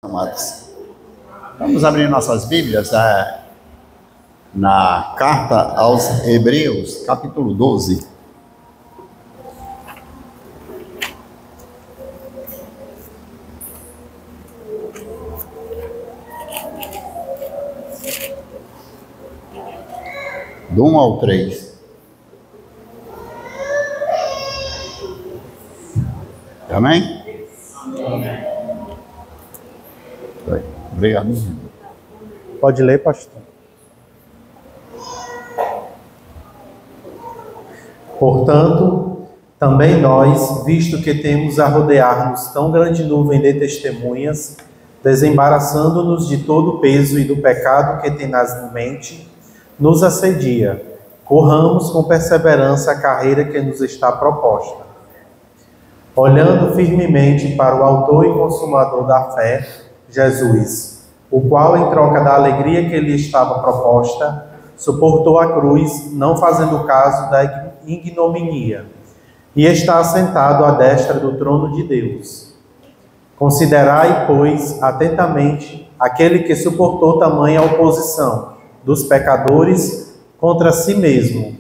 Amados, vamos abrir nossas Bíblias na carta aos Hebreus, capítulo 12. Do 1 ao 3. Amém? Obrigado. Pode ler, pastor. Portanto, também nós, visto que temos a rodear-nos tão grande nuvem de testemunhas, desembaraçando-nos de todo o peso e do pecado que tenazmente nos assedia, corramos com perseverança a carreira que nos está proposta. Olhando firmemente para o autor e consumador da fé, Jesus, o qual, em troca da alegria que lhe estava proposta, suportou a cruz, não fazendo caso da ignominia, e está assentado à destra do trono de Deus. Considerai, pois, atentamente aquele que suportou tamanha oposição dos pecadores contra si mesmo,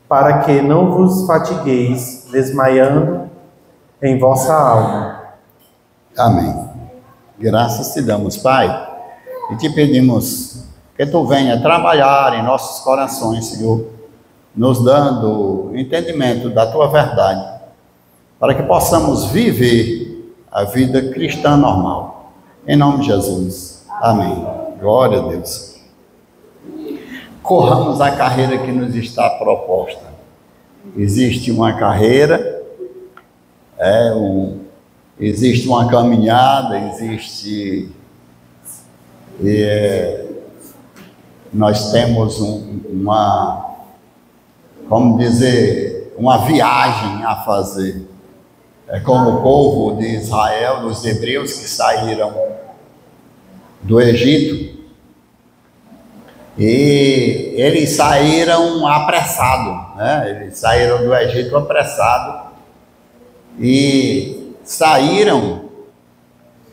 para que não vos fatigueis, desmaiando em vossa alma. Amém. Graças te damos, Pai, e te pedimos que Tu venha trabalhar em nossos corações, Senhor, nos dando entendimento da Tua verdade, para que possamos viver a vida cristã normal. Em nome de Jesus. Amém. Glória a Deus. Corramos a carreira que nos está proposta. Existe uma carreira, existe uma caminhada, nós temos uma viagem a fazer. É como o povo de Israel, dos hebreus que saíram do Egito, e eles saíram apressados, né? Eles saíram do Egito apressados e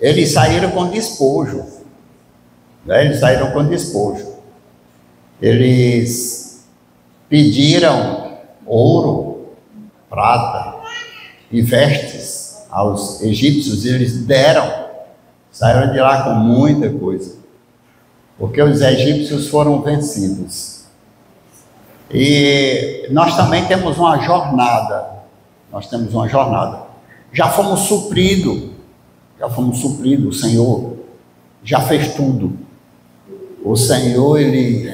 eles saíram com despojo, né? Eles saíram com despojo. Eles pediram ouro, prata e vestes aos egípcios, e eles deram, saíram de lá com muita coisa, porque os egípcios foram vencidos. E nós também temos uma jornada, já fomos supridos, o Senhor já fez tudo. O Senhor, Ele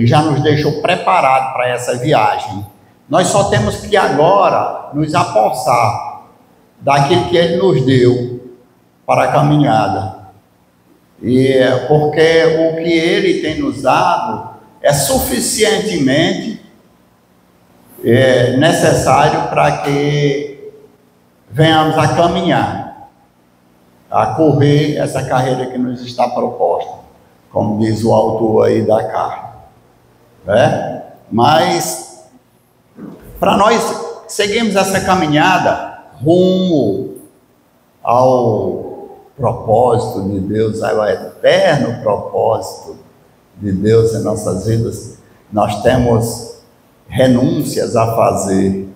já nos deixou preparados para essa viagem. Nós só temos que agora nos apossar daquilo que Ele nos deu para a caminhada. Porque o que Ele tem nos dado é suficientemente necessário para que venhamos a caminhar, a correr essa carreira que nos está proposta, como diz o autor aí da carta, né? Mas para nós seguirmos essa caminhada rumo ao propósito de Deus, ao eterno propósito de Deus em nossas vidas, nós temos renúncias a fazer,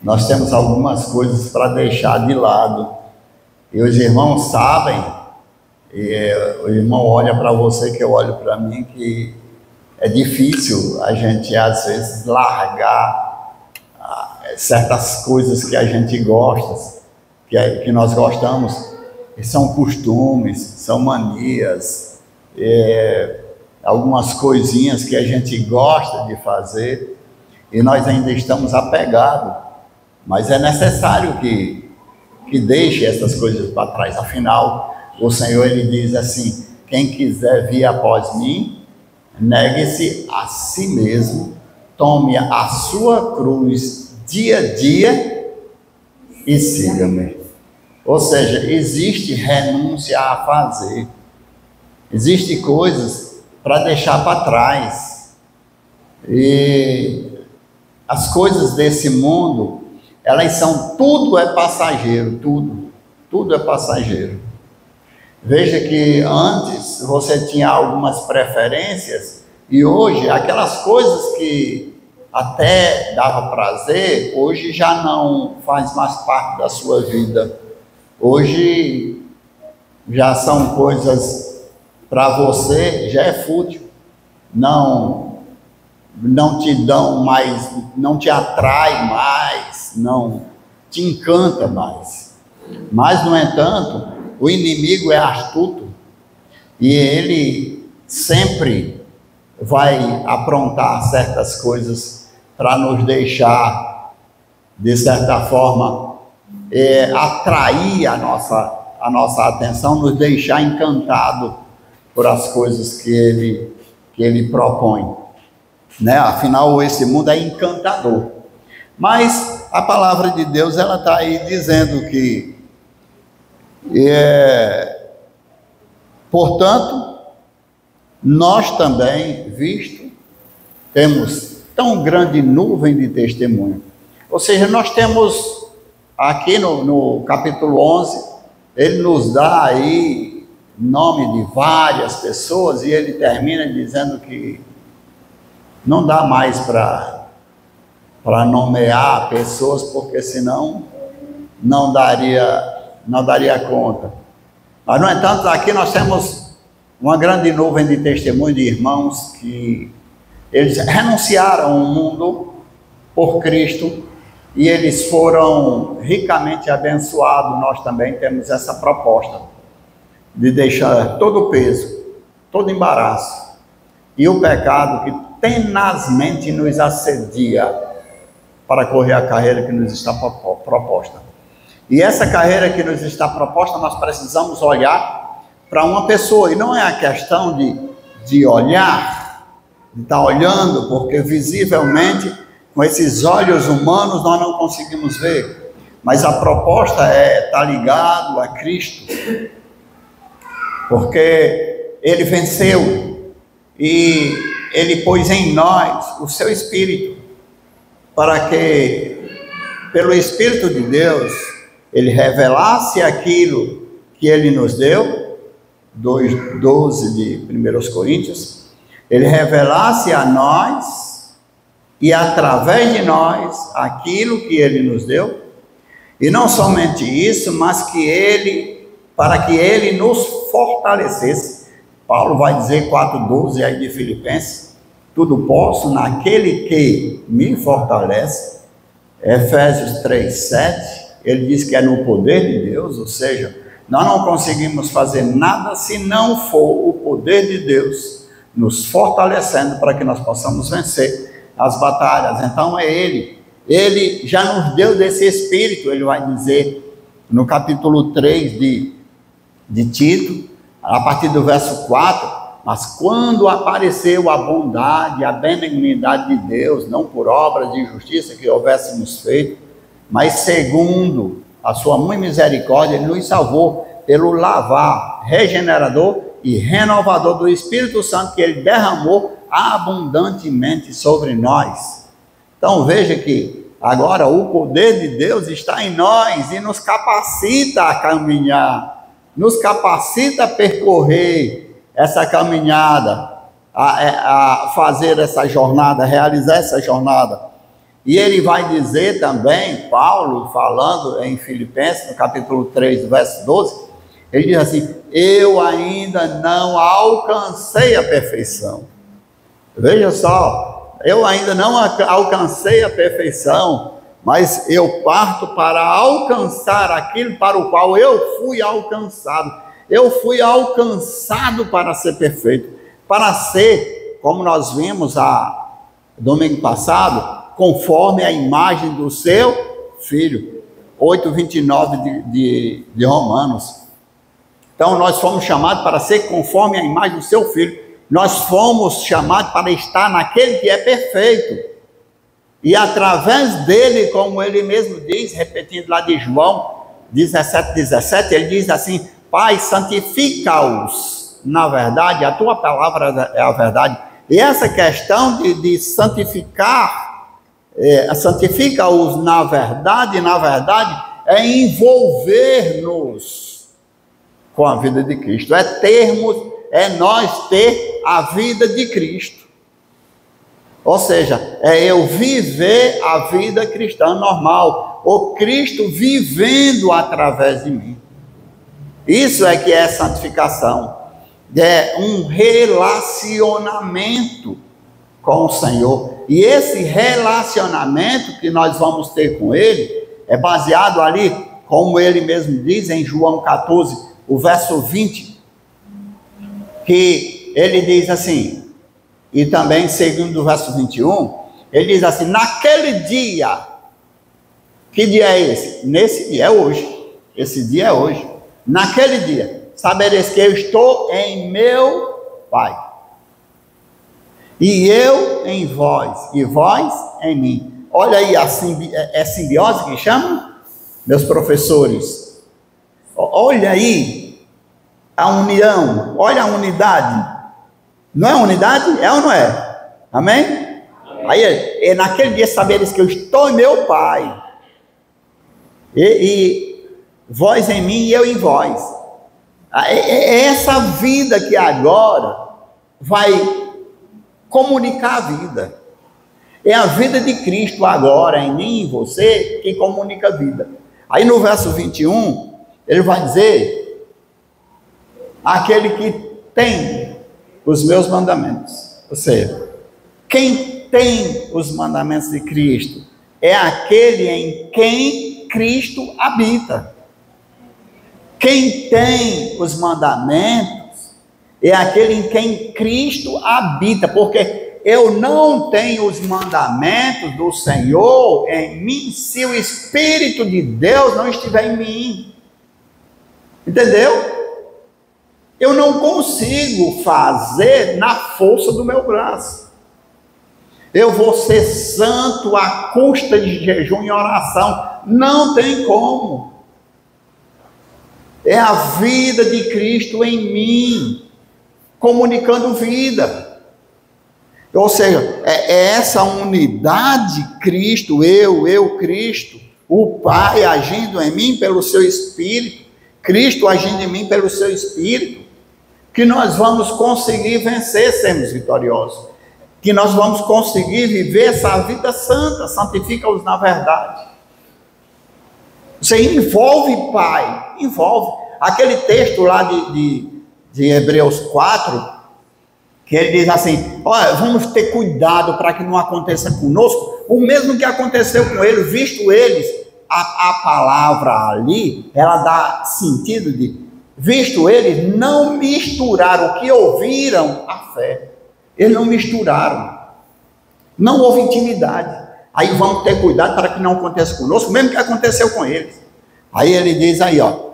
nós temos algumas coisas para deixar de lado, e os irmãos sabem, e o irmão olha para você, que eu olho para mim, que é difícil a gente às vezes largar certas coisas que a gente gosta, que nós gostamos, e são costumes, são manias, algumas coisinhas que a gente gosta de fazer, e nós ainda estamos apegados, mas é necessário que deixe essas coisas para trás. Afinal, o Senhor, Ele diz assim: quem quiser vir após mim, negue-se a si mesmo, tome a sua cruz dia a dia e siga-me. Ou seja, existe renúncia a fazer, existe coisas para deixar para trás, e as coisas desse mundo, tudo é passageiro, tudo é passageiro. Veja que antes você tinha algumas preferências e hoje aquelas coisas que até dava prazer, hoje já não faz mais parte da sua vida. Hoje já são coisas para você, já é fútil, não te dão mais, não te atrai mais, não te encanta mais. Mas, no entanto, o inimigo é astuto e ele sempre vai aprontar certas coisas para nos deixar, de certa forma, atrair a nossa atenção, nos deixar encantado por as coisas que ele propõe. Né? Afinal, esse mundo é encantador. Mas a palavra de Deus, ela está aí dizendo que, portanto, nós também, temos tão grande nuvem de testemunho. Ou seja, nós temos aqui no capítulo 11, ele nos dá aí nome de várias pessoas e ele termina dizendo que não dá mais para nomear pessoas, porque senão não daria conta. Mas, no entanto, aqui nós temos uma grande nuvem de testemunho de irmãos que eles renunciaram ao mundo por Cristo e eles foram ricamente abençoados. Nós também temos essa proposta de deixar todo o peso, todo o embaraço e o pecado que tenazmente nos assedia para correr a carreira que nos está proposta. E essa carreira que nos está proposta, nós precisamos olhar para uma pessoa, e não é a questão de olhar, de estar olhando, porque visivelmente, com esses olhos humanos, nós não conseguimos ver, mas a proposta é estar ligado a Cristo, porque Ele venceu, e Ele pôs em nós o seu Espírito, para que, pelo Espírito de Deus, Ele revelasse aquilo que Ele nos deu, 2:12 de 1 Coríntios, Ele revelasse a nós, e através de nós, aquilo que Ele nos deu, e não somente isso, mas para que Ele nos fortalecesse. Paulo vai dizer 4:12 aí de Filipenses, tudo posso naquele que me fortalece. Efésios 3:7, ele diz que é no poder de Deus, ou seja, nós não conseguimos fazer nada se não for o poder de Deus nos fortalecendo para que nós possamos vencer as batalhas. Então é Ele já nos deu desse Espírito. Ele vai dizer no capítulo 3 de Tito, a partir do verso 4, mas quando apareceu a bondade, a benignidade de Deus, não por obras de justiça que houvéssemos feito, mas segundo a sua muito misericórdia, Ele nos salvou pelo lavar regenerador e renovador do Espírito Santo que Ele derramou abundantemente sobre nós. Então veja que agora o poder de Deus está em nós e nos capacita a caminhar, nos capacita a percorrer essa caminhada, a fazer essa jornada, a realizar essa jornada. E ele vai dizer também, Paulo, falando em Filipenses, no capítulo 3, verso 12, ele diz assim, eu ainda não alcancei a perfeição. Veja só, eu ainda não alcancei a perfeição, mas eu parto para alcançar aquilo para o qual eu fui alcançado. Eu fui alcançado para ser perfeito, para ser, como nós vimos domingo passado, conforme a imagem do seu Filho, 8:29 de Romanos. Então nós fomos chamados para ser conforme a imagem do seu Filho, nós fomos chamados para estar naquele que é perfeito, e através dele, como ele mesmo diz, repetindo lá de João 17:17, ele diz assim, Pai, santifica-os na verdade, a tua palavra é a verdade. E essa questão de santificar, santifica-os na verdade, é envolver-nos com a vida de Cristo. É nós ter a vida de Cristo. Ou seja, é eu viver a vida cristã normal, o Cristo vivendo através de mim. Isso é que é santificação. É um relacionamento com o Senhor. E esse relacionamento que nós vamos ter com Ele é baseado ali, como Ele mesmo diz em João 14, o verso 20, que Ele diz assim, e também segundo o verso 21, Ele diz assim: naquele dia, que dia é esse? Nesse dia é hoje, esse dia é hoje. Naquele dia, sabereis que eu estou em meu Pai, e eu em vós, e vós em mim. Olha aí, é simbiose que chama, meus professores. Olha aí a união, olha a unidade. Não é unidade? É ou não é? Amém? Aí é naquele dia sabereis que eu estou em meu Pai, e vós em mim e eu em vós. É essa vida que agora vai comunicar a vida. É a vida de Cristo agora em mim e em você que comunica a vida. Aí no verso 21, ele vai dizer: aquele que tem os meus mandamentos. Ou seja, quem tem os mandamentos de Cristo é aquele em quem Cristo habita. Quem tem os mandamentos é aquele em quem Cristo habita, porque eu não tenho os mandamentos do Senhor em mim se o Espírito de Deus não estiver em mim. Entendeu? Eu não consigo fazer na força do meu braço. Eu vou ser santo à custa de jejum e oração. Não tem como. É a vida de Cristo em mim, comunicando vida. Ou seja, é essa unidade, Cristo, eu, Cristo, o Pai agindo em mim pelo seu Espírito, Cristo agindo em mim pelo seu Espírito, que nós vamos conseguir vencer, sermos vitoriosos, que nós vamos conseguir viver essa vida santa, santifica-os na verdade. Você envolve, Pai, envolve. Aquele texto lá de Hebreus 4, que ele diz assim: olha, vamos ter cuidado para que não aconteça conosco o mesmo que aconteceu com eles, visto eles, a palavra ali, ela dá sentido de, visto eles não misturaram o que ouviram à fé. Eles não misturaram, não houve intimidade. Aí vamos ter cuidado para que não aconteça conosco, mesmo que aconteceu com eles. Aí ele diz aí, ó,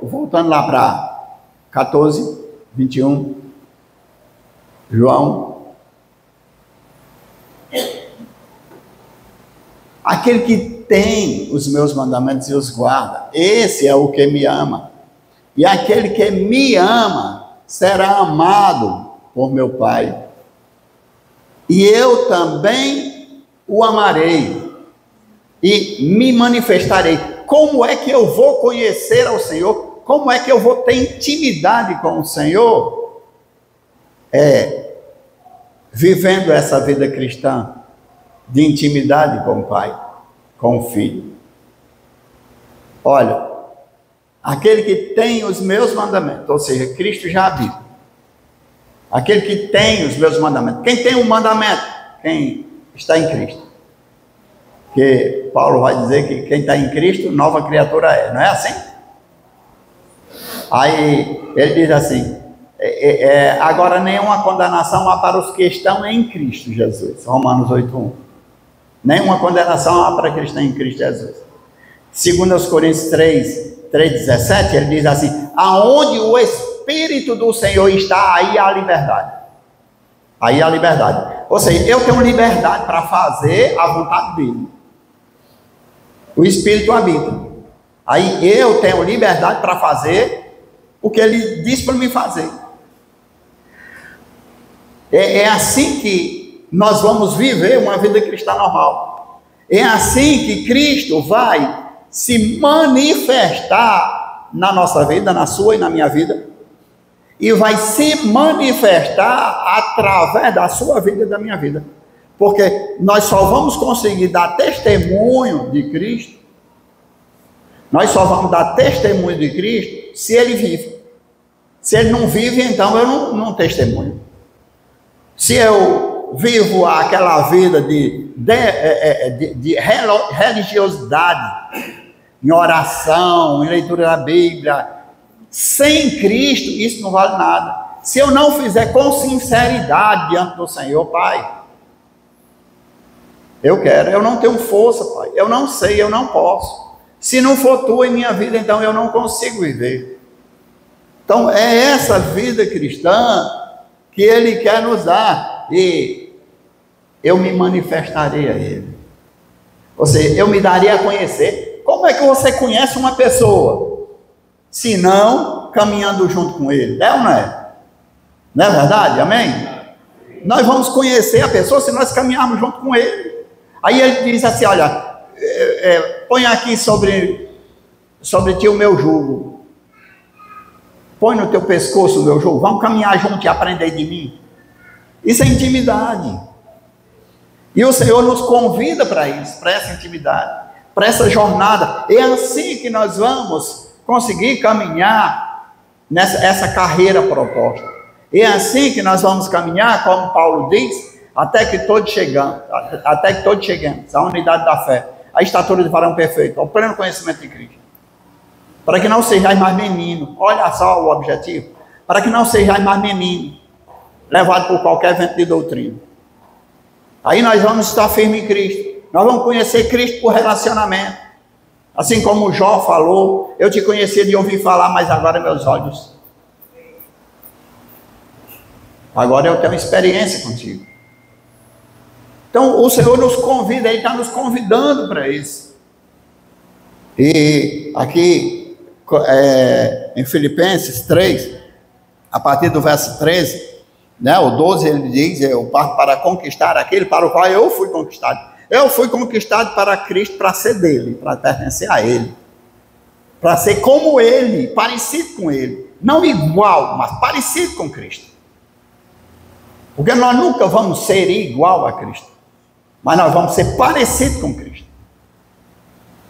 voltando lá para 14, 21, João. Aquele que tem os meus mandamentos e os guarda, esse é o que me ama. E aquele que me ama será amado por meu Pai. E eu também o amarei e me manifestarei. Como é que eu vou conhecer ao Senhor? Como é que eu vou ter intimidade com o Senhor? Vivendo essa vida cristã de intimidade com o Pai, com o Filho. Olha, aquele que tem os meus mandamentos, ou seja, Cristo já habita. Aquele que tem os meus mandamentos. Quem tem um mandamento? Quem está em Cristo. Porque Paulo vai dizer que quem está em Cristo, nova criatura é. Não é assim? Aí ele diz assim: agora nenhuma condenação há para os que estão em Cristo Jesus. Romanos 8:1. Nenhuma condenação há para os que estão em Cristo Jesus. Segundo aos Coríntios 3:17, ele diz assim: aonde o Espírito do Senhor está, aí há liberdade. Aí há liberdade. Ou seja, eu tenho liberdade para fazer a vontade dele. O Espírito habita. Aí eu tenho liberdade para fazer o que ele diz para mim fazer. É assim que nós vamos viver uma vida cristã normal. É assim que Cristo vai se manifestar na nossa vida, na sua e na minha vida, e vai se manifestar através da sua vida e da minha vida. Porque nós só vamos conseguir dar testemunho de Cristo, nós só vamos dar testemunho de Cristo se ele vive. Se ele não vive, então eu não testemunho. Se eu vivo aquela vida de religiosidade, em oração, em leitura da Bíblia, sem Cristo, isso não vale nada. Se eu não fizer com sinceridade diante do Senhor, Pai, eu não tenho força, Pai, eu não sei, eu não posso. Se não for tu em minha vida, então eu não consigo viver. Então é essa vida cristã que ele quer nos dar, e eu me manifestarei a ele. Ou seja, eu me daria a conhecer. Como é que você conhece uma pessoa? Se não caminhando junto com ele, é ou não é? Não é verdade? Amém? Nós vamos conhecer a pessoa se nós caminharmos junto com ele. Aí ele diz assim, olha, põe aqui sobre ti o meu jugo, põe no teu pescoço o meu jugo, vamos caminhar junto e aprender de mim. Isso é intimidade, e o Senhor nos convida para isso, para essa intimidade, para essa jornada. É assim que nós vamos conseguir caminhar essa carreira proposta. É assim que nós vamos caminhar, como Paulo diz, até que todos cheguemos à unidade da fé, à estatura de varão perfeito, ao pleno conhecimento de Cristo, para que não sejais mais menino. Olha só o objetivo: para que não sejais mais menino, levado por qualquer vento de doutrina. Aí nós vamos estar firmes em Cristo, nós vamos conhecer Cristo por relacionamento, assim como Jó falou: eu te conhecia de ouvir falar, mas agora meus olhos, agora eu tenho experiência contigo. Então o Senhor nos convida, Ele está nos convidando para isso. E aqui em Filipenses 3, a partir do verso 13, né, o 12, ele diz: eu parto para conquistar aquele para o qual eu fui conquistado. Eu fui conquistado para Cristo, para ser dele, para pertencer a Ele, para ser como Ele, parecido com Ele, não igual, mas parecido com Cristo. Porque nós nunca vamos ser igual a Cristo, mas nós vamos ser parecidos com Cristo.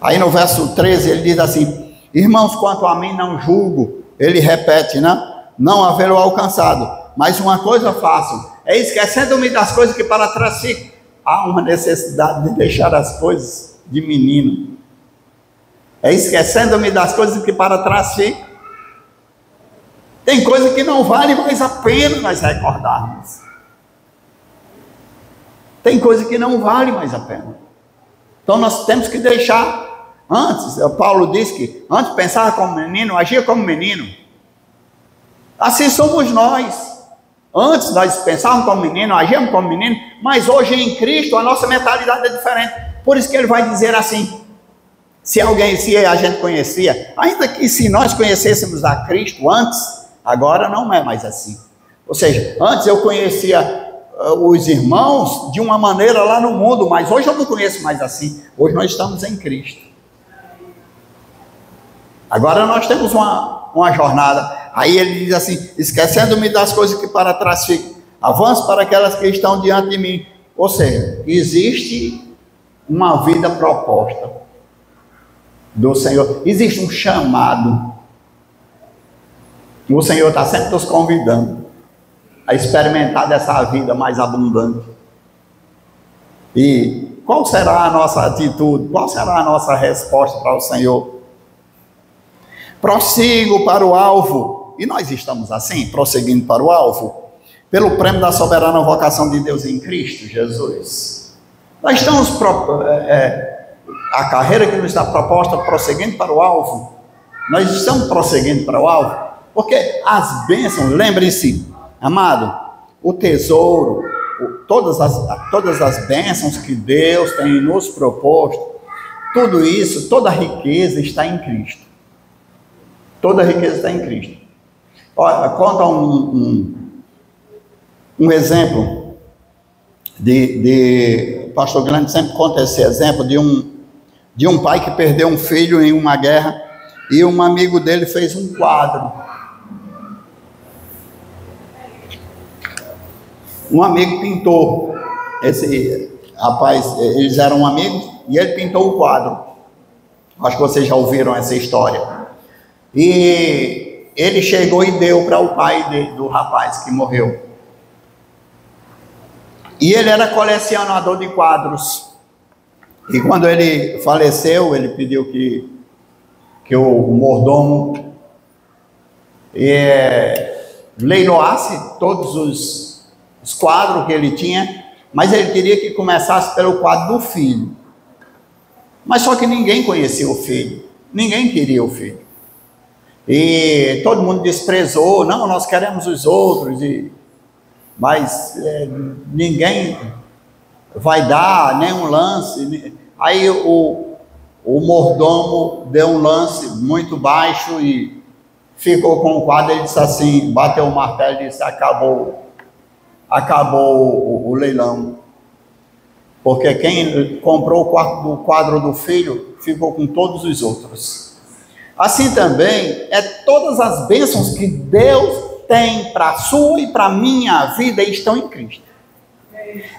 Aí no verso 13 ele diz assim: irmãos, quanto a mim não julgo, ele repete, né? Não havê-lo alcançado, mas uma coisa faço, é esquecendo-me das coisas que para trás ficam. Há uma necessidade de deixar as coisas de menino. É esquecendo-me das coisas que para trás ficam. Tem coisa que não vale mais a pena nós recordarmos. Tem coisa que não vale mais a pena. Então nós temos que deixar. Antes, Paulo diz que antes pensava como menino, agia como menino. Assim somos nós. Antes nós pensávamos como menino, agíamos como menino, mas hoje em Cristo a nossa mentalidade é diferente. Por isso que ele vai dizer assim: se a gente conhecia, ainda que se nós conhecêssemos a Cristo antes, agora não é mais assim. Ou seja, antes eu conhecia os irmãos de uma maneira lá no mundo, mas hoje eu não conheço mais assim. Hoje nós estamos em Cristo. Agora nós temos uma jornada. Aí ele diz assim: esquecendo-me das coisas que para trás ficam, avanço para aquelas que estão diante de mim. Ou seja, existe uma vida proposta do Senhor, existe um chamado. O Senhor está sempre nos convidando a experimentar dessa vida mais abundante. E qual será a nossa atitude? Qual será a nossa resposta para o Senhor? Prossigo para o alvo. E nós estamos assim, prosseguindo para o alvo, pelo prêmio da soberana vocação de Deus em Cristo Jesus. Nós estamos, a carreira que nos está proposta, prosseguindo para o alvo. Nós estamos prosseguindo para o alvo, porque as bênçãos, lembrem-se, amado, o tesouro, todas as bênçãos que Deus tem nos proposto, tudo isso, toda a riqueza está em Cristo. Toda a riqueza está em Cristo. Olha, conta um exemplo o pastor Grande sempre conta esse exemplo de de um pai que perdeu um filho em uma guerra, e um amigo dele fez um quadro. Um amigo pintou, esse rapaz, eles eram amigos, e ele pintou o quadro. Acho que vocês já ouviram essa história. E ele chegou e deu para o pai do rapaz que morreu. E ele era colecionador de quadros. E quando ele faleceu, ele pediu que o mordomo leiloasse todos os quadros que ele tinha, mas ele queria que começasse pelo quadro do filho. Mas só que ninguém conhecia o filho, ninguém queria o filho. E todo mundo desprezou, não, nós queremos os outros, mas ninguém vai dar nenhum lance. Aí o mordomo deu um lance muito baixo e ficou com o quadro. Ele disse assim, bateu o martelo e disse: acabou o leilão, porque quem comprou o quadro do filho ficou com todos os outros. Assim também todas as bênçãos que Deus tem para a sua e para a minha vida estão em Cristo.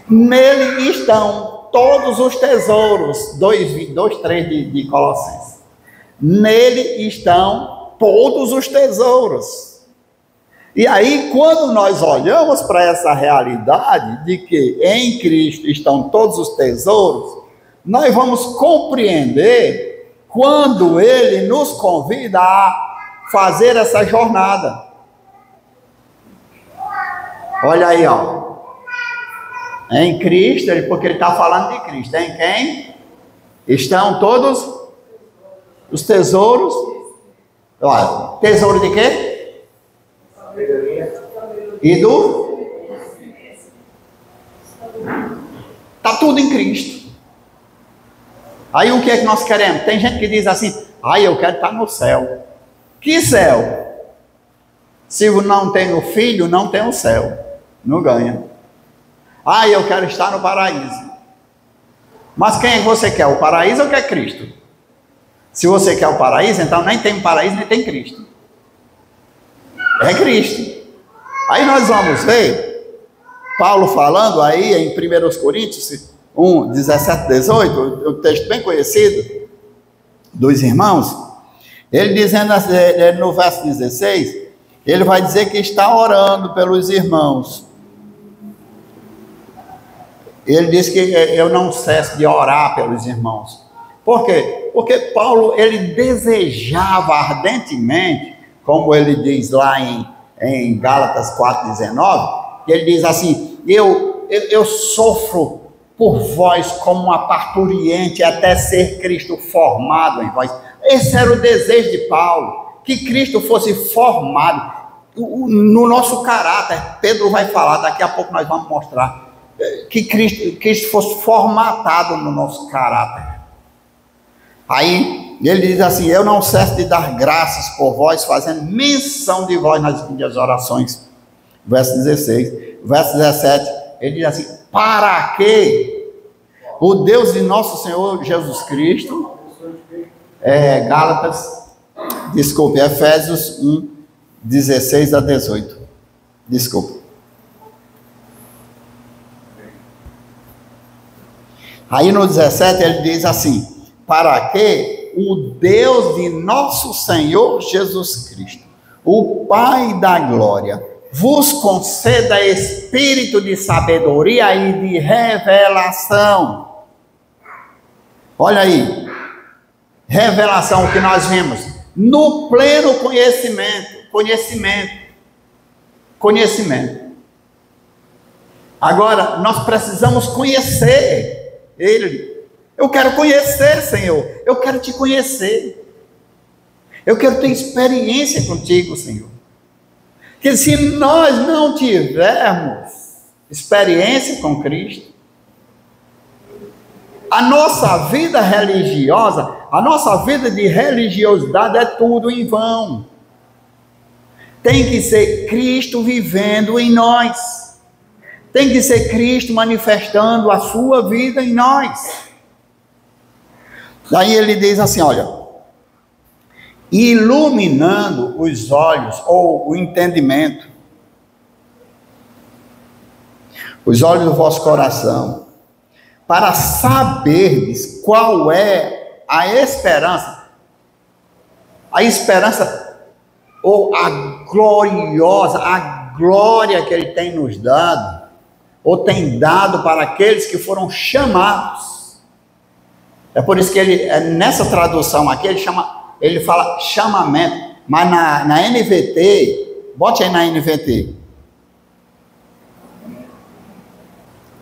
Nele estão todos os tesouros, 2:3 de Colossenses. Nele estão todos os tesouros. E aí, quando nós olhamos para essa realidade de que em Cristo estão todos os tesouros, nós vamos compreender quando Ele nos convida a fazer essa jornada. Olha aí, ó. Em Cristo, porque ele está falando de Cristo. Em quem estão todos os tesouros? Olha, tesouro de quê? E do? Está tudo em Cristo. Aí o que é que nós queremos? Tem gente que diz assim: eu quero estar no céu. Que céu? Se não tem o filho, não tem o céu. Não ganha. Eu quero estar no paraíso. Mas quem você quer? O paraíso ou quer Cristo? Se você quer o paraíso, então nem tem paraíso, nem tem Cristo. É Cristo. Aí nós vamos ver Paulo falando aí em 1 Coríntios 1, 17, 18, um texto bem conhecido dos irmãos. Ele dizendo no verso 16, ele vai dizer que está orando pelos irmãos. Ele diz que eu não cesso de orar pelos irmãos. Por quê? Porque Paulo, ele desejava ardentemente, como ele diz lá em Gálatas 4,19, que ele diz assim: eu sofro por vós como uma parturiente até ser Cristo formado em vós. Esse era o desejo de Paulo, que Cristo fosse formado no nosso caráter. Pedro vai falar, daqui a pouco nós vamos mostrar, que Cristo fosse formatado no nosso caráter. Aí ele diz assim: eu não cesso de dar graças por vós, fazendo menção de vós nas minhas orações. Verso 16. Verso 17, ele diz assim: para que o Deus de nosso Senhor Jesus Cristo, Efésios 1, 16 a 18. Desculpa. Aí no 17 ele diz assim: para que o Deus de nosso Senhor Jesus Cristo, o Pai da glória, vos conceda espírito de sabedoria e de revelação. Olha aí, revelação que nós vimos, no pleno conhecimento. Agora, nós precisamos conhecer Ele. Eu quero conhecer, Senhor. Eu quero te conhecer. Eu quero ter experiência contigo, Senhor. Que se nós não tivermos experiência com Cristo, a nossa vida religiosa, a nossa vida de religiosidade é tudo em vão. Tem que ser Cristo vivendo em nós. Tem que ser Cristo manifestando a sua vida em nós. Daí ele diz assim, olha, iluminando os olhos, ou o entendimento, os olhos do vosso coração, para saberdes qual é a esperança ou a gloriosa, a glória que ele tem nos dado, ou tem dado para aqueles que foram chamados. É por isso que ele, nessa tradução aqui, ele fala chamamento, mas na NVT, bote aí na NVT,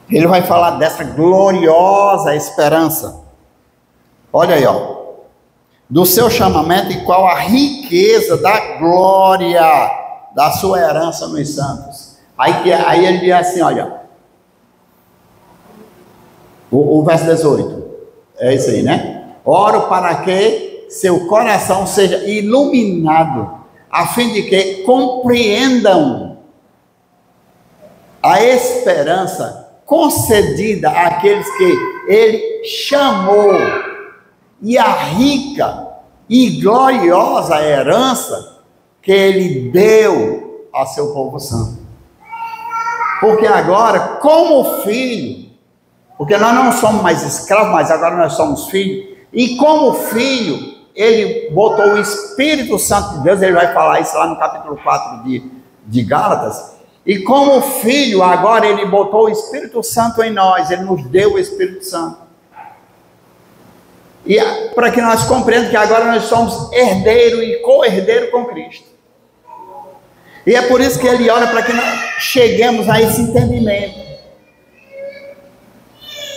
ele vai falar dessa gloriosa esperança. Olha aí, ó. Do seu chamamento e qual a riqueza da glória da sua herança nos santos. Aí ele diz assim, olha. O verso 18. É isso aí, né? Oro para que seu coração seja iluminado, a fim de que compreendam a esperança concedida àqueles que ele chamou, e a rica e gloriosa herança que ele deu a seu povo santo. Porque agora, como filho, porque nós não somos mais escravos, mas agora nós somos filhos, e como filho, ele botou o Espírito Santo de Deus, ele vai falar isso lá no capítulo 4 de Gálatas. E como filho, agora ele botou o Espírito Santo em nós, ele nos deu o Espírito Santo. E para que nós compreendamos que agora nós somos herdeiro e co-herdeiro com Cristo. E é por isso que ele ora para que nós cheguemos a esse entendimento.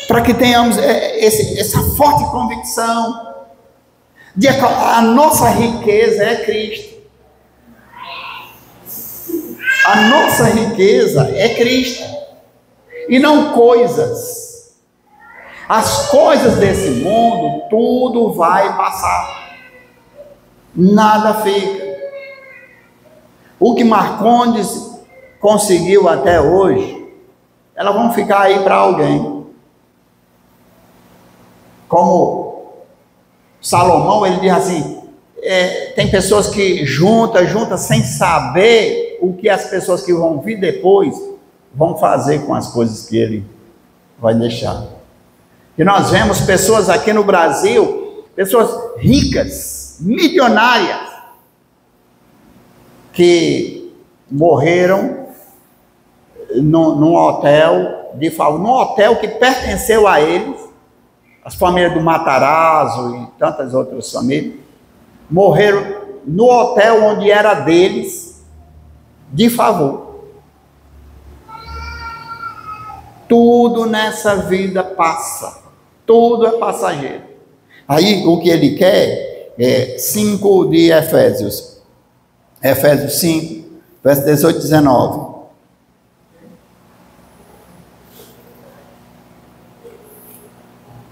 Para que tenhamos essa forte convicção de que a nossa riqueza é Cristo. A nossa riqueza é Cristo, e não coisas. As coisas desse mundo, tudo vai passar, nada fica. O que Marcondes conseguiu até hoje, elas vão ficar aí para alguém. Como Salomão, ele diz assim, tem pessoas que juntam sem saber o que as pessoas que vão vir depois vão fazer com as coisas que ele vai deixar. E nós vemos pessoas aqui no Brasil, pessoas ricas, milionárias, que morreram num hotel de favor, num hotel que pertenceu a eles, as famílias do Matarazzo e tantas outras famílias, morreram no hotel onde era deles, de favor. Tudo nessa vida passa, tudo é passageiro. Aí o que ele quer é 5 de Efésios 5, verso 18 e 19.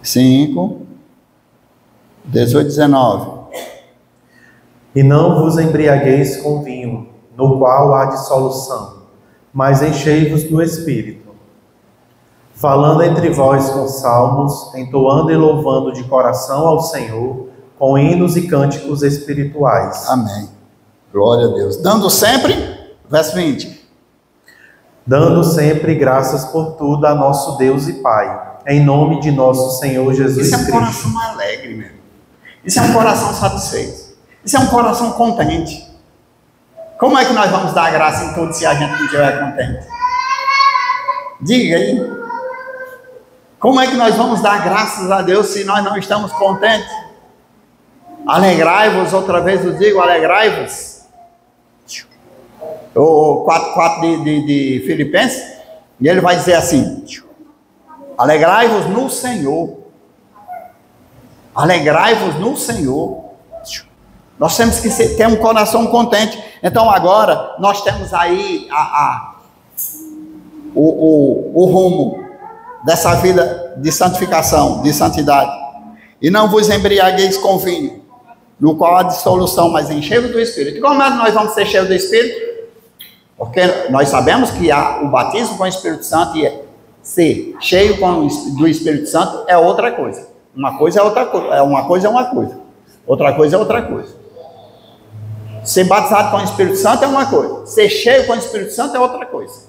Cinco, 18 e 19. E não vos embriagueis com vinho, no qual há dissolução, mas enchei-vos do Espírito, falando entre vós com salmos, entoando e louvando de coração ao Senhor, com hinos e cânticos espirituais. Amém. Glória a Deus. Dando sempre, verso 20. Dando sempre graças por tudo a nosso Deus e Pai, em nome de nosso Senhor Jesus Cristo. Isso é um coração alegre, meu. Isso é um coração satisfeito. Isso é um coração contente. Como é que nós vamos dar graça em tudo se a gente não estiver contente? Diga aí. Como é que nós vamos dar graças a Deus se nós não estamos contentes? Alegrai-vos, outra vez eu digo, alegrai-vos. O 4:4 de Filipenses, e ele vai dizer assim: alegrai-vos no Senhor. Alegrai-vos no Senhor. Nós temos que ter um coração contente. Então agora nós temos aí o rumo dessa vida de santificação, de santidade. E não vos embriagueis com vinho, no qual há dissolução, mas enchei-vos do Espírito. E como é que nós vamos ser cheios do Espírito? Porque nós sabemos que há o batismo com o Espírito Santo, e ser cheio do Espírito Santo é outra coisa. Uma coisa é outra coisa. Uma coisa é uma coisa. Outra coisa é outra coisa. Ser batizado com o Espírito Santo é uma coisa. Ser cheio com o Espírito Santo é outra coisa.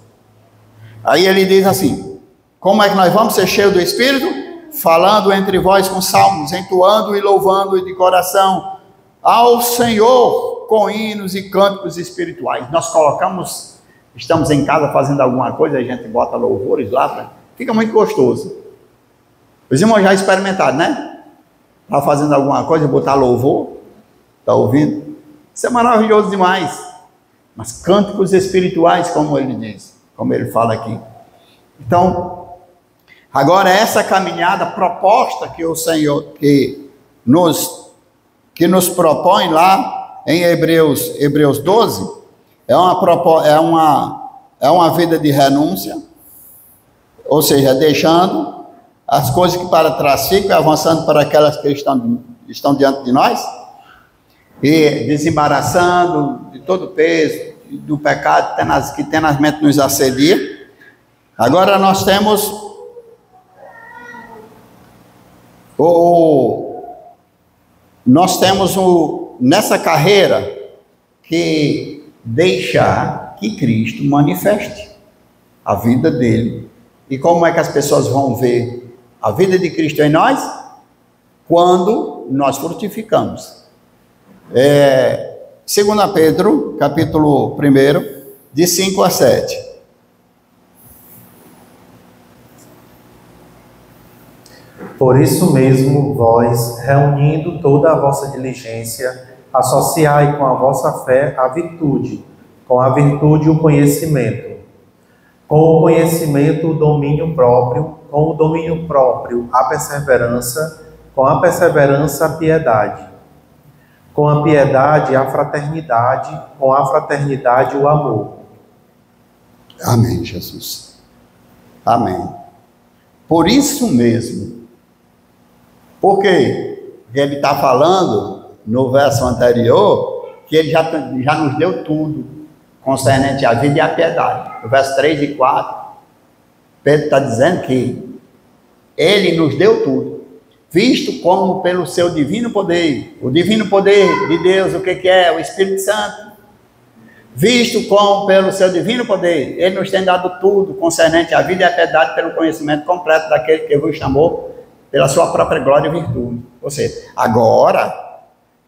Aí ele diz assim: como é que nós vamos ser cheios do Espírito? Falando entre vós com salmos, entoando e louvando de coração ao Senhor com hinos e cânticos espirituais. Nós colocamos, estamos em casa fazendo alguma coisa, a gente bota louvores lá, fica muito gostoso. Os irmãos já experimentaram, né? Está fazendo alguma coisa, botar louvor, está ouvindo? Isso é maravilhoso demais. Mas cânticos espirituais, como ele diz, como ele fala aqui. Então, agora essa caminhada proposta que o Senhor que nos propõe lá em Hebreus 12, é uma vida de renúncia, ou seja, deixando as coisas que para trás ficam e avançando para aquelas que estão diante de nós, e desembaraçando de todo o peso, do pecado que tenazmente nos assedia. Agora nós temos nessa carreira que deixar que Cristo manifeste a vida dele. E como é que as pessoas vão ver a vida de Cristo em nós? Quando nós frutificamos. 2 Pedro, capítulo 1, de 5 a 7. Por isso mesmo, vós, reunindo toda a vossa diligência, associai com a vossa fé a virtude, com a virtude o conhecimento, com o conhecimento o domínio próprio, com o domínio próprio a perseverança, com a perseverança a piedade, com a piedade a fraternidade, com a fraternidade o amor. Amém, Jesus. Amém. Por isso mesmo, porque ele está falando no verso anterior que ele já nos deu tudo concernente à vida e à piedade. No verso 3 e 4, Pedro está dizendo que ele nos deu tudo, visto como pelo seu divino poder, o divino poder de Deus, o que é? O Espírito Santo. Visto como pelo seu divino poder, ele nos tem dado tudo concernente à vida e à piedade pelo conhecimento completo daquele que vos chamou pela sua própria glória e virtude. Ou seja, agora,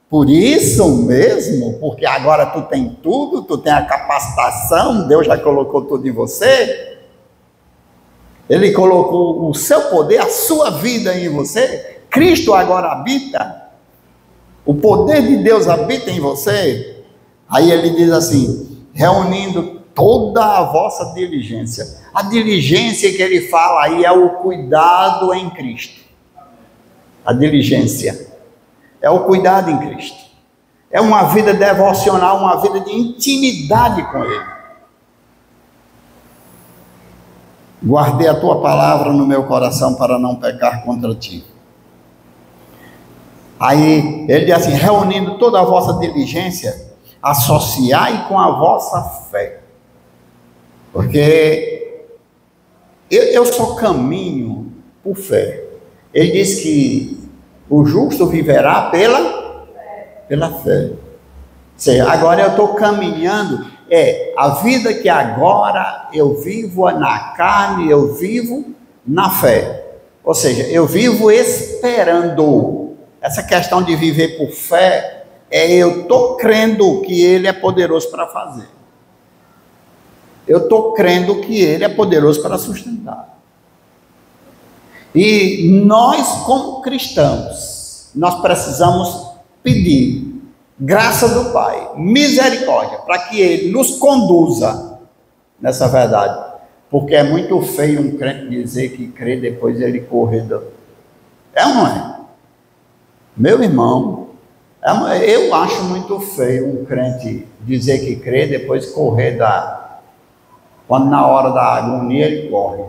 por isso mesmo, porque agora tu tem tudo, tu tem a capacitação, Deus já colocou tudo em você, ele colocou o seu poder, a sua vida em você, Cristo agora habita, o poder de Deus habita em você. Aí ele diz assim, reunindo toda a vossa diligência. A diligência que ele fala aí é o cuidado em Cristo. A diligência é o cuidado em Cristo. É uma vida devocional, uma vida de intimidade com Ele. Guardei a tua palavra no meu coração para não pecar contra ti. Aí ele diz assim, reunindo toda a vossa diligência, associai com a vossa fé. Porque eu só caminho por fé. Ele diz que o justo viverá pela fé. Ou seja, agora eu estou caminhando, a vida que agora eu vivo na carne, eu vivo na fé. Ou seja, eu vivo esperando. Essa questão de viver por fé, eu estou crendo que Ele é poderoso para fazer. Eu estou crendo que Ele é poderoso para sustentar. E nós, como cristãos, nós precisamos pedir graça do Pai, misericórdia, para que Ele nos conduza nessa verdade. Porque é muito feio um crente dizer que crê, depois ele correr. É ou não é? Meu irmão, eu acho muito feio um crente dizer que crê, depois correr quando na hora da agonia ele corre.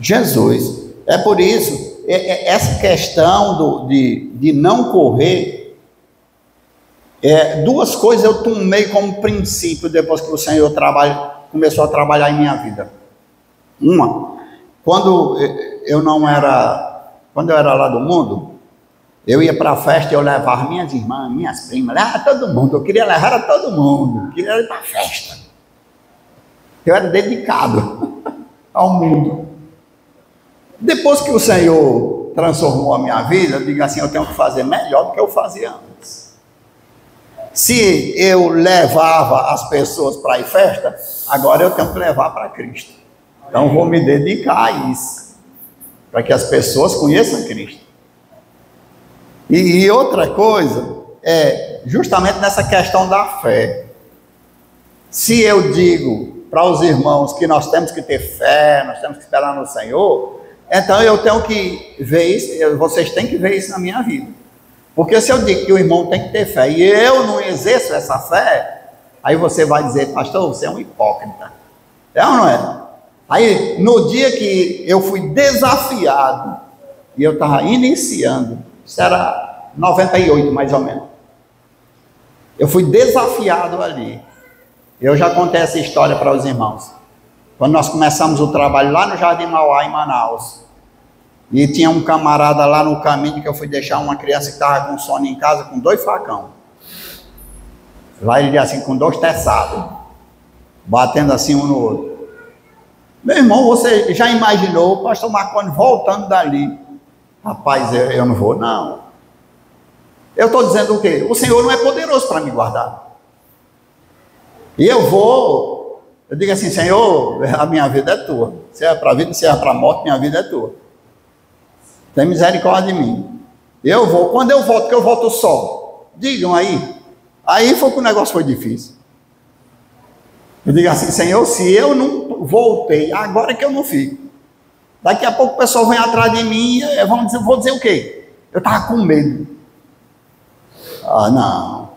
Jesus, é por isso, essa questão de não correr, duas coisas eu tomei como princípio depois que o Senhor começou a trabalhar em minha vida. Uma, quando eu não era quando eu era lá do mundo, eu ia para a festa e eu levava minhas irmãs, minhas primas, levava todo mundo. Eu queria levar a todo mundo, queria ir para a festa. Eu era dedicado ao mundo. Depois que o Senhor transformou a minha vida, eu digo assim, eu tenho que fazer melhor do que eu fazia antes. Se eu levava as pessoas para ir festa, agora eu tenho que levar para Cristo. Então vou me dedicar a isso, para que as pessoas conheçam Cristo. E outra coisa, é justamente nessa questão da fé. Se eu digo para os irmãos que nós temos que ter fé, nós temos que esperar no Senhor, então eu tenho que ver isso, vocês têm que ver isso na minha vida. Porque se eu digo que o irmão tem que ter fé e eu não exerço essa fé, aí você vai dizer, pastor, você é um hipócrita. É ou não é? Aí, no dia que eu fui desafiado, e eu estava iniciando, isso era 98 mais ou menos, eu fui desafiado ali. Eu já contei essa história para os irmãos. Quando nós começamos o trabalho lá no Jardim Mauá, em Manaus, e tinha um camarada lá no caminho que eu fui deixar uma criança que estava com sono em casa com 2 facão. Lá ele dizia assim, com 2 teçados, batendo assim um no outro. Meu irmão, você já imaginou o pastor Marconi voltando dali? Rapaz, eu não vou não. Eu estou dizendo o quê? O Senhor não é poderoso para me guardar. E eu digo assim, Senhor, a minha vida é tua. Se é para a vida, se é para a morte, minha vida é tua. Tem misericórdia de mim. Eu vou, quando eu volto, que eu volto só. Digam aí. Aí foi que o negócio foi difícil. Eu digo assim, Senhor, se eu não voltei, agora que eu não fico. Daqui a pouco o pessoal vem atrás de mim, vou dizer o quê? Eu estava com medo. Ah, não.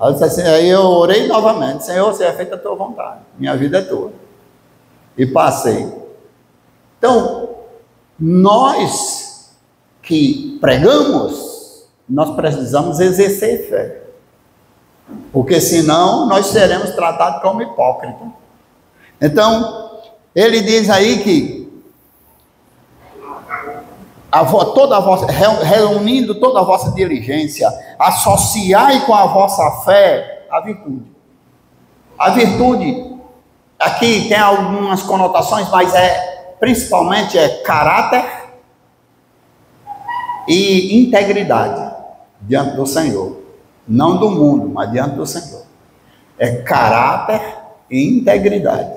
Aí eu orei novamente, Senhor, se é feita a tua vontade, minha vida é tua. E passei. Então, nós que pregamos, nós precisamos exercer fé. Porque senão nós seremos tratados como hipócritas. Então, ele diz aí que reunindo toda a vossa diligência, associai com a vossa fé a virtude. A virtude, aqui tem algumas conotações, mas principalmente caráter e integridade diante do Senhor. Não do mundo, mas diante do Senhor. É caráter e integridade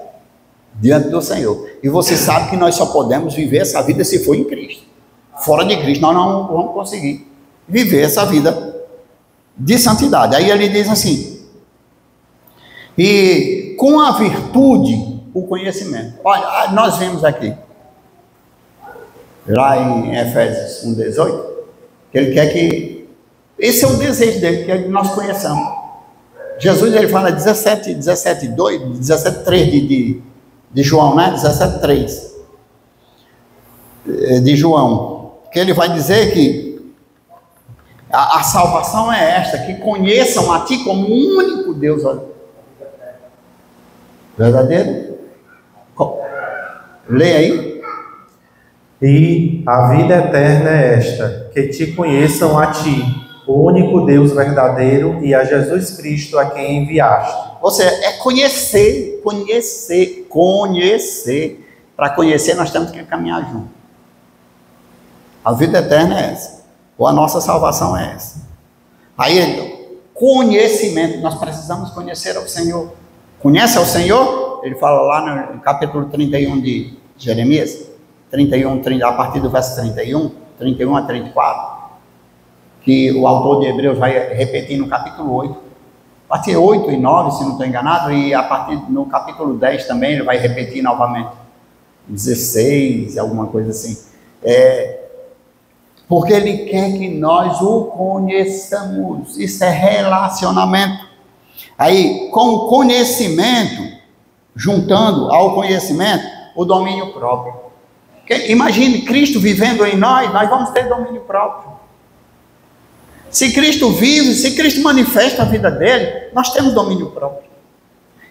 diante do Senhor. E você sabe que nós só podemos viver essa vida se for em Cristo. Fora de Cristo nós não vamos conseguir viver essa vida de santidade. Aí ele diz assim, e com a virtude, o conhecimento. Olha, nós vemos aqui, lá em Efésios 1,18, que ele quer que, esse é o desejo dele, que nós conheçamos. Jesus, ele fala 17,3 de João, né? 17,3 de João, que ele vai dizer que a salvação é esta, que conheçam a ti como o único Deus verdadeiro. Leia aí. E a vida eterna é esta, que te conheçam a ti, o único Deus verdadeiro, e a Jesus Cristo a quem enviaste. Ou seja, é conhecer. Para conhecer nós temos que caminhar junto. A vida eterna é essa, ou a nossa salvação é essa. Aí, conhecimento, nós precisamos conhecer ao Senhor. Conhece ao Senhor? Ele fala lá no capítulo 31 de Jeremias, 31, a partir do verso 31 a 34, que o autor de Hebreus vai repetir no capítulo 8, a partir 8 e 9, se não estou enganado, e a partir no capítulo 10 também ele vai repetir novamente, 16, alguma coisa assim. Porque ele quer que nós o conheçamos. Isso é relacionamento. Aí, com o conhecimento, juntando ao conhecimento o domínio próprio. Imagine Cristo vivendo em nós vamos ter domínio próprio. Se Cristo vive, se Cristo manifesta a vida dele, nós temos domínio próprio.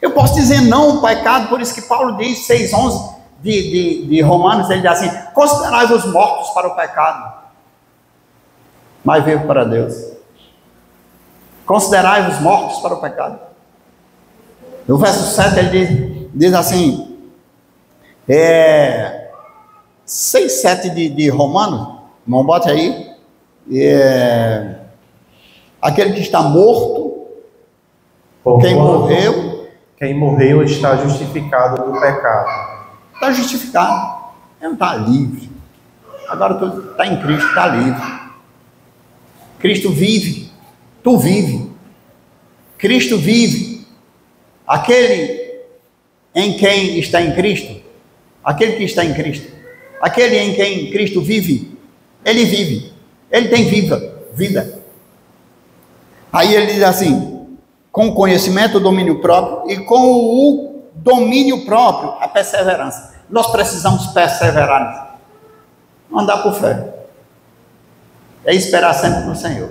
Eu posso dizer não ao pecado, por isso que Paulo diz, 6,11, de Romanos, ele diz assim: considerai os mortos para o pecado, mas vivos para Deus. Considerai os mortos para o pecado. No verso 7 ele diz assim, 6, 7 de Romanos, não bote aí, aquele que está morto, quem morreu está justificado do pecado. Está justificado, ele não está livre. Agora tu está em Cristo, está livre. Cristo vive, tu vive. Cristo vive. Aquele em quem está em Cristo, aquele que está em Cristo, aquele em quem Cristo vive, ele vive, ele tem vida. Aí ele diz assim: com o conhecimento, o domínio próprio, e com o domínio próprio, a perseverança. Nós precisamos perseverar, não andar por fé, é esperar sempre no Senhor.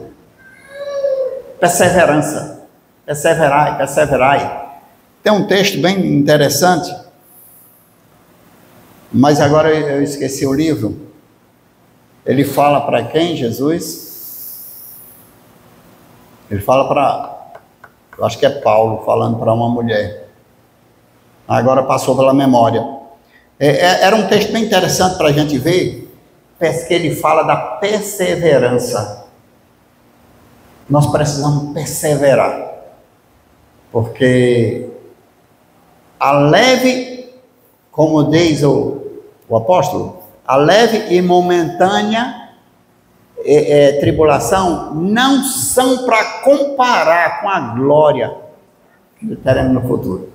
Perseverança, perseverai. Tem um texto bem interessante, mas agora eu esqueci o livro. Ele fala para quem, Jesus? Ele fala para, eu acho que é Paulo, falando para uma mulher. Agora passou pela memória. Era um texto bem interessante para a gente ver, que ele fala da perseverança. Nós precisamos perseverar, porque a leve, como diz o apóstolo, a leve e momentânea tribulação não são para comparar com a glória que teremos no futuro.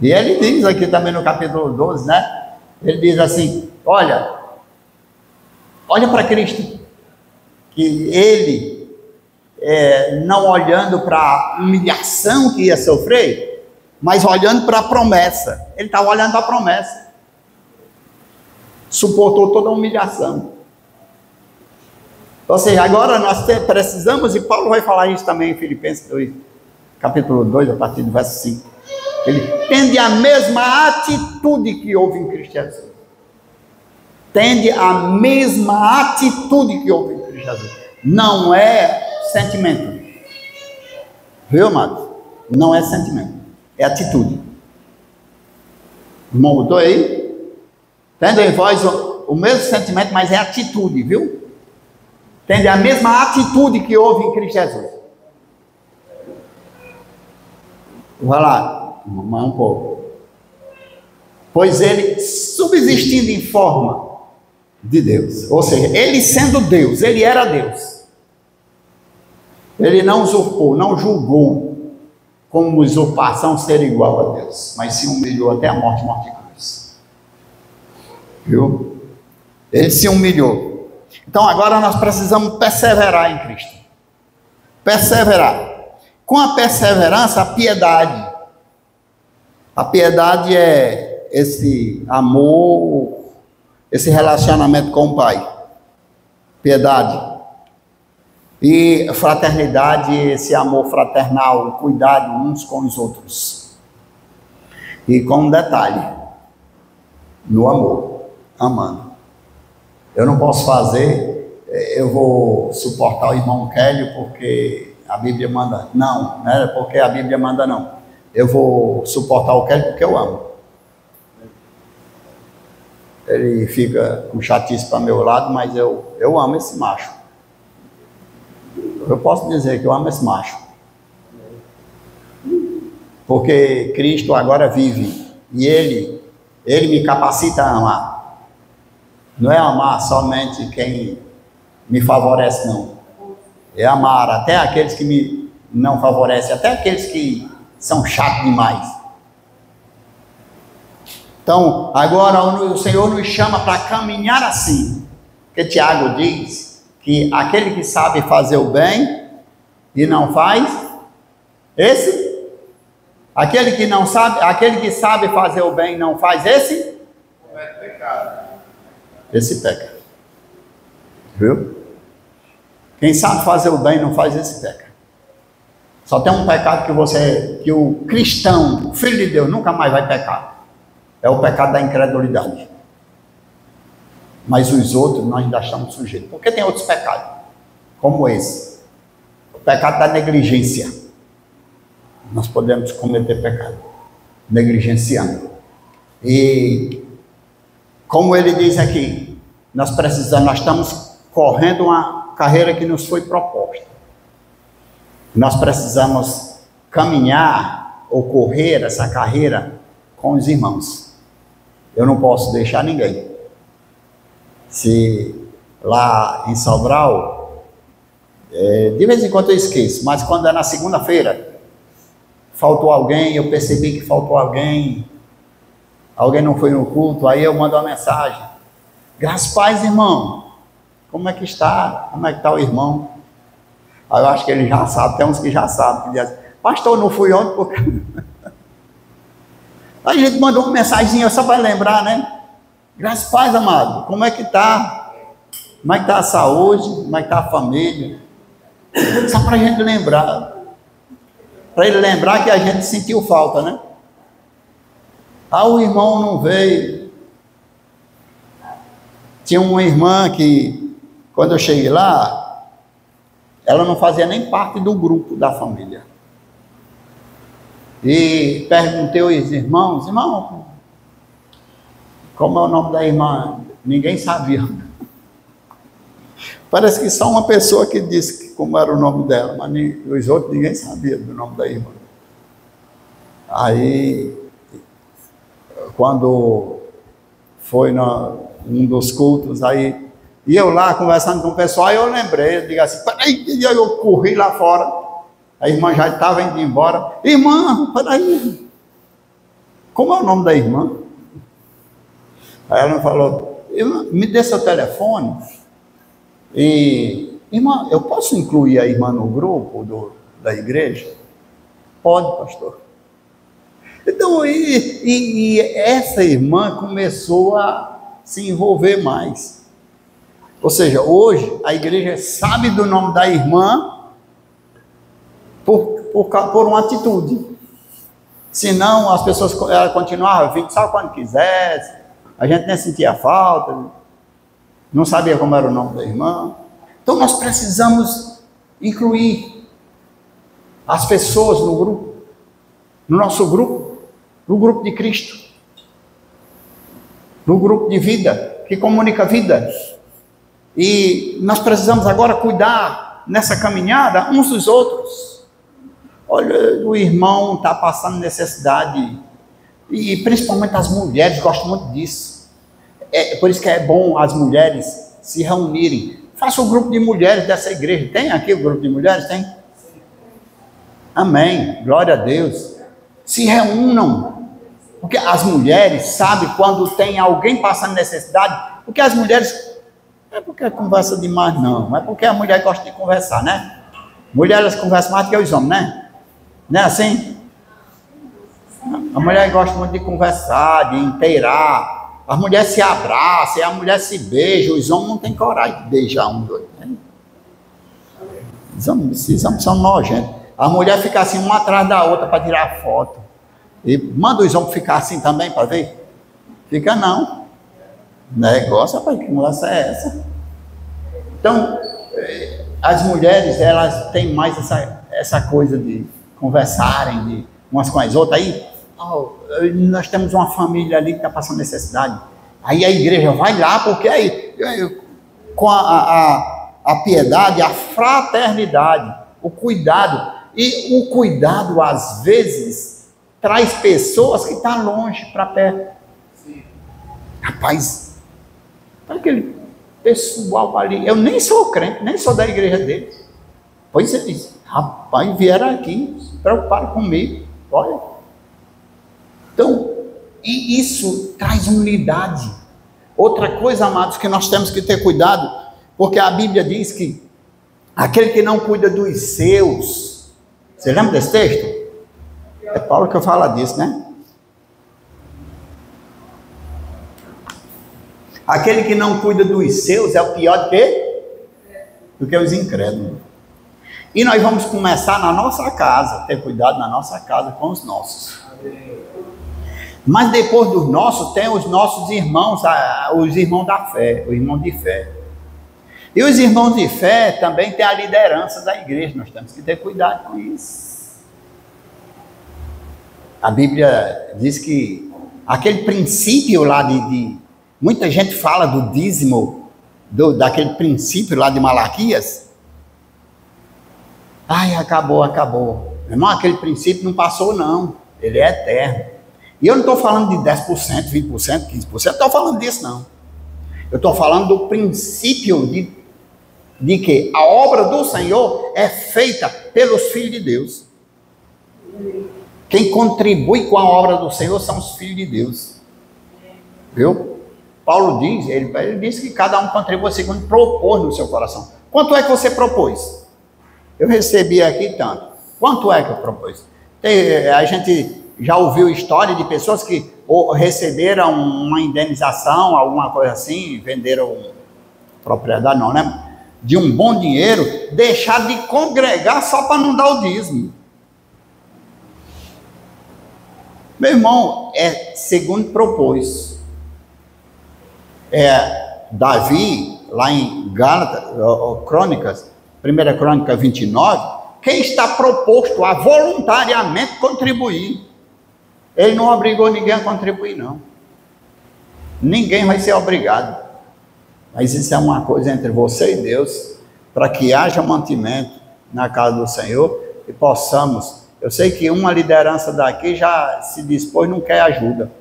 E ele diz aqui também no capítulo 12, né? Ele diz assim: olha para Cristo, que ele, não olhando para a humilhação que ia sofrer, mas olhando para a promessa. Ele estava olhando para a promessa. Suportou toda a humilhação. Ou seja, agora nós precisamos, e Paulo vai falar isso também em Filipenses 2, capítulo 2, a partir do verso 5. Ele tende a mesma atitude que houve em Cristo Jesus. Tende a mesma atitude que houve em Cristo Jesus. Não é sentimento. Viu, amado? Não é sentimento. É atitude. Irmão, botou aí? Tende em vós o mesmo sentimento, mas é atitude, viu? Tende a mesma atitude que houve em Cristo Jesus. Vai lá, mais um pouco. Pois ele, subsistindo em forma de Deus, ou seja, ele sendo Deus, ele era Deus. Ele não usurpou, não julgou como usurpação ser igual a Deus, mas se humilhou até a morte de cruz. Viu? Ele se humilhou. Então agora nós precisamos perseverar em Cristo. Perseverar. Com a perseverança, a piedade. A piedade é esse amor, esse relacionamento com o Pai. Piedade. E fraternidade, esse amor fraternal, cuidado uns com os outros. E com um detalhe, no amor, amando. Eu não posso fazer, eu vou suportar o irmão Kelly porque a Bíblia manda. Não é porque a Bíblia manda, não. Eu vou suportar o Kelly porque eu amo. Ele fica com chatice para meu lado, mas eu amo esse macho. Eu posso dizer que eu amo esse macho. Porque Cristo agora vive. E Ele me capacita a amar. Não é amar somente quem me favorece, não. É amar até aqueles que me não favorecem, até aqueles que são chatos demais. Então, agora o Senhor nos chama para caminhar assim. Porque Tiago diz que aquele que sabe fazer o bem e não faz, aquele que sabe fazer o bem e não faz, esse peca. Viu? Quem sabe fazer o bem e não faz, esse peca. Só tem um pecado que o cristão, o filho de Deus, nunca mais vai pecar. é o pecado da incredulidade. Mas os outros nós ainda estamos sujeitos. Porque tem outros pecados, como esse. O pecado da negligência. Nós podemos cometer pecado, negligenciando. E, como ele diz aqui, nós estamos correndo uma carreira que nos foi proposta. Nós precisamos caminhar ou correr essa carreira com os irmãos. Eu não posso deixar ninguém. Se lá em Sobral, de vez em quando eu esqueço, mas quando é na segunda-feira, faltou alguém, eu percebi que faltou alguém não foi no culto, aí eu mando uma mensagem: graças a paz, irmão, como é que está? Como é que está o irmão? Aí eu acho que ele já sabe, tem uns que já sabem, que dizem: pastor, não fui ontem porque... Aí a gente mandou uma mensagem só para lembrar, né? Graças a paz, amado, como é que está? Como é que está a saúde? Como é que está a família? Só para a gente lembrar. Para ele lembrar que a gente sentiu falta, né? O irmão não veio. Tinha uma irmã que, quando eu cheguei lá, ela não fazia nem parte do grupo da família. E perguntei aos irmãos: irmão, como é o nome da irmã? Ninguém sabia. Parece que só uma pessoa que disse como era o nome dela, mas os outros ninguém sabia do nome da irmã. Aí, quando foi um dos cultos, aí e eu lá conversando com o pessoal, aí eu lembrei, eu digo assim: peraí, e aí eu corri lá fora. A irmã já estava indo embora. Irmã, peraí, como é o nome da irmã? Aí ela falou: irmã, me dê seu telefone. E, irmã, eu posso incluir a irmã no grupo da igreja? Pode, pastor. Então, e essa irmã começou a se envolver mais. Ou seja, hoje a igreja sabe do nome da irmã por uma atitude. Senão as pessoas continuavam vindo só quando quisesse, a gente nem sentia falta, não sabia como era o nome da irmã. Então nós precisamos incluir as pessoas no grupo, no nosso grupo, no grupo de Cristo, no grupo de vida, que comunica vida. E nós precisamos agora cuidar nessa caminhada uns dos outros. Olha, o irmão está passando necessidade, e principalmente as mulheres gostam muito disso. Por isso que é bom as mulheres se reunirem. Faça o grupo de mulheres dessa igreja. Tem aqui o grupo de mulheres? Tem? Amém, glória a Deus. Se reúnam, porque as mulheres sabem quando tem alguém passando necessidade, porque as mulheres, não é porque conversa demais não, é porque a mulher gosta de conversar, né? Mulheres conversam mais do que os homens, né? Não é assim? A mulher gosta muito de conversar, de inteirar. As mulheres se abraçam, a mulher se beija. Os homens não têm coragem de beijar um do outro. Né? Os homens são nojentos. A mulher fica assim, uma atrás da outra para tirar foto. E manda os homens ficar assim também para ver? Fica não. Negócio, rapaz, que conversa é essa? Então, as mulheres, elas têm mais essa coisa de conversarem de umas com as outras. Aí, nós temos uma família ali que está passando necessidade. Aí a igreja vai lá, porque aí, com a piedade, a fraternidade, o cuidado. E o cuidado, às vezes, traz pessoas que estão longe para perto. Sim. Rapaz, aquele pessoal ali, eu nem sou crente, nem sou da igreja deles. Pois ele diz: rapaz, vieram aqui, se preocuparam comigo, olha. Então, e isso traz unidade. Outra coisa, amados, que nós temos que ter cuidado, porque a Bíblia diz que aquele que não cuida dos seus, você lembra desse texto? É Paulo que fala disso, né? Aquele que não cuida dos seus é o pior do que os incrédulos. E nós vamos começar na nossa casa, ter cuidado na nossa casa com os nossos. Mas depois dos nossos, tem os nossos irmãos, os irmãos da fé, os irmãos de fé. E os irmãos de fé também têm a liderança da igreja, nós temos que ter cuidado com isso. A Bíblia diz que aquele princípio lá muita gente fala do dízimo, daquele princípio lá de Malaquias. Ai, acabou. Irmão, aquele princípio não passou não, ele é eterno. E eu não estou falando de 10%, 20%, 15%, não estou falando disso não. Eu estou falando do princípio de que a obra do Senhor é feita pelos filhos de Deus. Quem contribui com a obra do Senhor são os filhos de Deus. Viu? Paulo diz, ele diz que cada um contribui segundo propôs no seu coração. Quanto é que você propôs? Eu recebi aqui tanto. Quanto é que eu propus? A gente já ouviu história de pessoas que receberam uma indenização, alguma coisa assim, venderam propriedade, não, né? De um bom dinheiro, deixar de congregar só para não dar o dízimo. Meu irmão, é segundo propôs. Davi, lá em Crônicas, 1 Crônica 29, quem está proposto a voluntariamente contribuir. Ele não obrigou ninguém a contribuir, não. Ninguém vai ser obrigado. Mas isso é uma coisa entre você e Deus, para que haja mantimento na casa do Senhor e possamos. Eu sei que uma liderança daqui já se dispôs, não quer ajuda.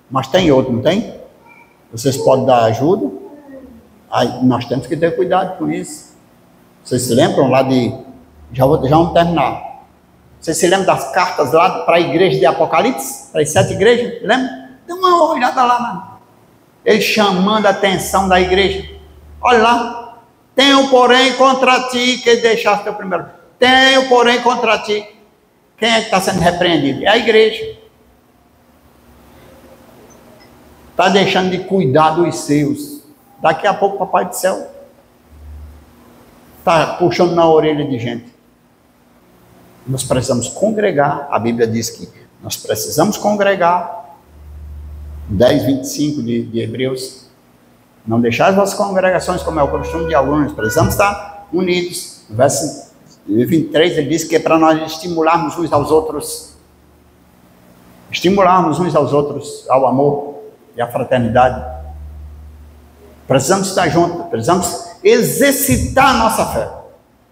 Mas tem outro, não tem? Vocês podem dar ajuda? Aí nós temos que ter cuidado com isso. Vocês se lembram lá de... Já vamos terminar. Vocês se lembram das cartas lá para a igreja de Apocalipse? Para as 7 igrejas? Lembra? Dê uma olhada lá. Ele chamando a atenção da igreja. Olha lá. Tenho, porém, contra ti que deixaste o primeiro. Tenho, porém, contra ti. Quem é que está sendo repreendido? É a igreja. Está deixando de cuidar dos seus. Daqui a pouco, Papai do Céu está puxando na orelha de gente. Nós precisamos congregar. A Bíblia diz que nós precisamos congregar. 10:25 de Hebreus. Não deixar as vossas congregações como é o costume de alguns. Precisamos estar unidos. No verso 23 ele diz que é para nós estimularmos uns aos outros. Estimularmos uns aos outros ao amor e à fraternidade. Precisamos estar juntos. Precisamos exercitar a nossa fé.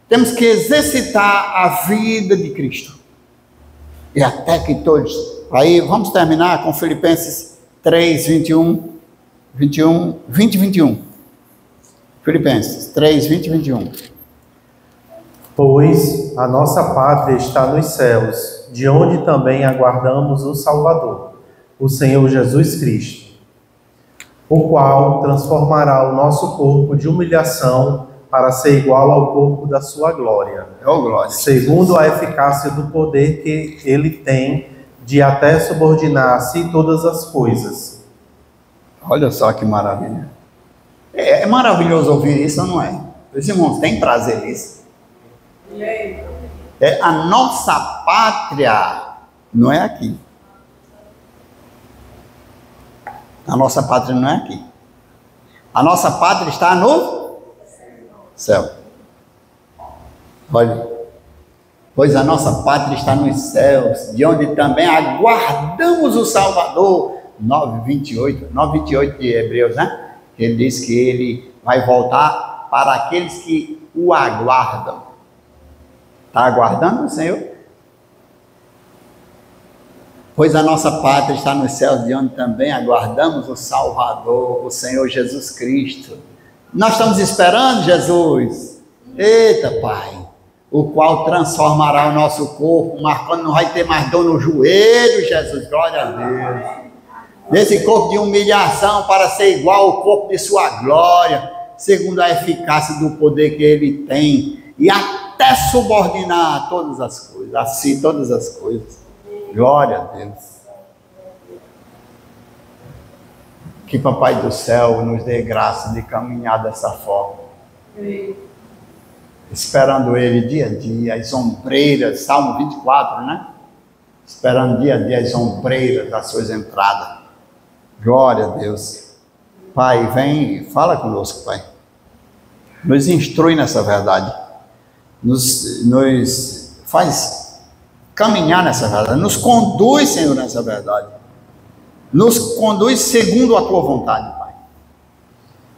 Temos que exercitar a vida de Cristo. E até que todos... Aí vamos terminar com Filipenses 3, 20 e 21. Filipenses 3, 20 e 21. Pois a nossa pátria está nos céus, de onde também aguardamos o Salvador, o Senhor Jesus Cristo, o qual transformará o nosso corpo de humilhação para ser igual ao corpo da sua glória, segundo a eficácia do poder que ele tem de até subordinar a si todas as coisas. Olha só que maravilha. É maravilhoso ouvir isso, não é? Os irmãos têm prazer nisso. A nossa pátria não é aqui. A nossa pátria não é aqui. A nossa pátria está no céu. Olha, pois a nossa pátria está nos céus, de onde também aguardamos o Salvador. 9:28 de Hebreus, né? Ele diz que ele vai voltar para aqueles que o aguardam. Está aguardando o Senhor? Pois a nossa pátria está nos céus, de onde também aguardamos o Salvador, o Senhor Jesus Cristo. Nós estamos esperando Jesus. Eita, Pai, o qual transformará o nosso corpo, marcando, não vai ter mais dor no joelho, Jesus, glória a Deus. Desse corpo de humilhação para ser igual ao corpo de sua glória, segundo a eficácia do poder que ele tem, e até subordinar todas as coisas, a si todas as coisas. Glória a Deus. Que Papai do Céu nos dê graça de caminhar dessa forma. Esperando Ele dia a dia, as ombreiras, Salmo 24, né? esperando dia a dia as ombreiras das suas entradas. Glória a Deus. Pai, vem, fala conosco, Pai. Nos instrui nessa verdade. Nos faz caminhar nessa verdade. Nos conduz, Senhor, nessa verdade. Nos conduz segundo a tua vontade, Pai.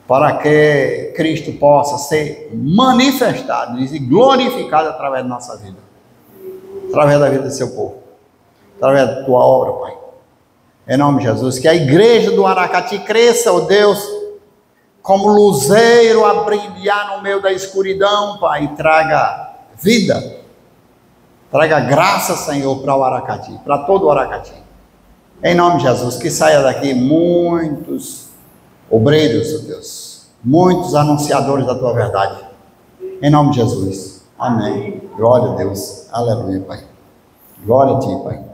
Para que Cristo possa ser manifestado e glorificado através da nossa vida. Através da vida do seu povo. Através da tua obra, Pai. Em nome de Jesus. Que a igreja do Aracati cresça, ó Deus, como luzeiro a brilhar no meio da escuridão, Pai. E traga vida. Traga graça, Senhor, para o Aracati. Para todo o Aracati. Em nome de Jesus. Que saia daqui muitos obreiros, ó Deus. Muitos anunciadores da tua verdade. Em nome de Jesus. Amém. Glória a Deus. Aleluia, Pai. Glória a ti, Pai.